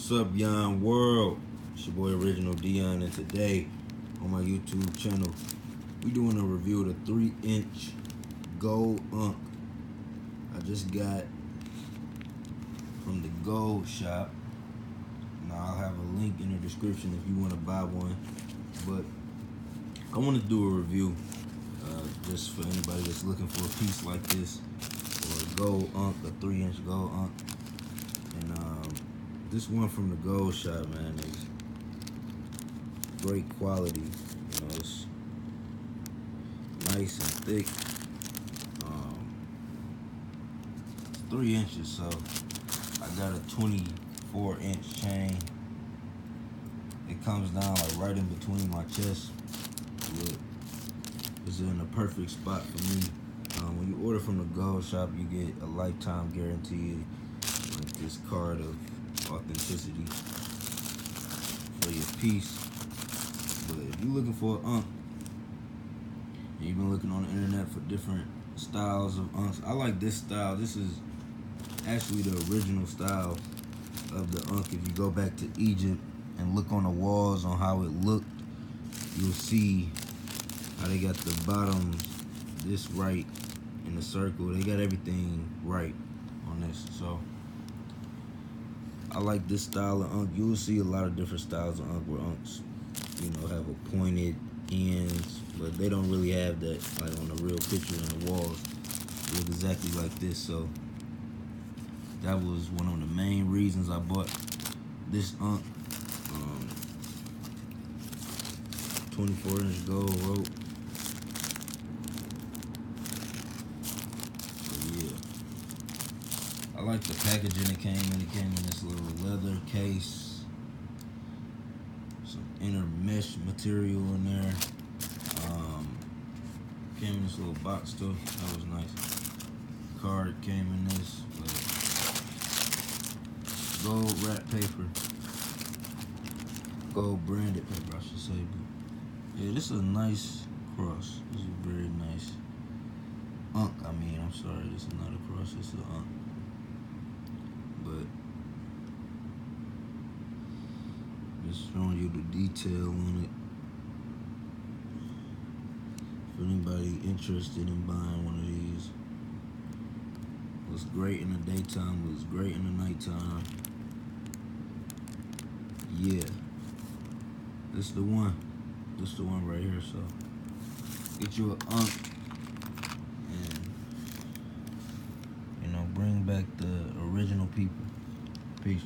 What's up, Yon World? It's your boy Original Dion, and today on my YouTube channel, we doing a review of the 3-inch Gold Ankh. I just got from the Gold shop. Now I'll have a link in the description if you want to buy one. But I want to do a review just for anybody that's looking for a piece like this, or a Gold Ankh, a 3-inch Gold Ankh. And this one from the Gold shop, man, is great quality. You know, it's nice and thick. It's 3 inches, so I got a 24-inch chain. It comes down like right in between my chest. It's in a perfect spot for me. When you order from the Gold shop, you get a lifetime guarantee, like this card of authenticity for your piece. But if you're looking for an Ankh, and you've been looking on the internet for different styles of Ankhs, I like this style. This is actually the original style of the Ankh. If you go back to Egypt and look on the walls on how it looked, you'll see how they got the bottoms this right in the circle. They got everything right on this. So I like this style of Ankh. You'll see a lot of different styles of Ankh where Ankhs, you know, have a pointed ends, but they don't really have that like on the real picture on the walls. They look exactly like this. So that was one of the main reasons I bought this Ankh. 24-inch gold rope. I like the packaging it came in. It came in this little leather case. Some inner mesh material in there. Came in this little box too. That was nice. Card came in this. Gold wrap paper. Gold branded paper, I should say. But yeah, this is a nice cross. This is a very nice Ankh. I'm sorry, this is not a cross. This is an Ankh. But just showing you the detail on it. For anybody interested in buying one of these, looks great in the daytime, looks great in the nighttime. Yeah, this is the one. This is the one right here. So get you an Ankh and, you know, bring back the original people. Peace.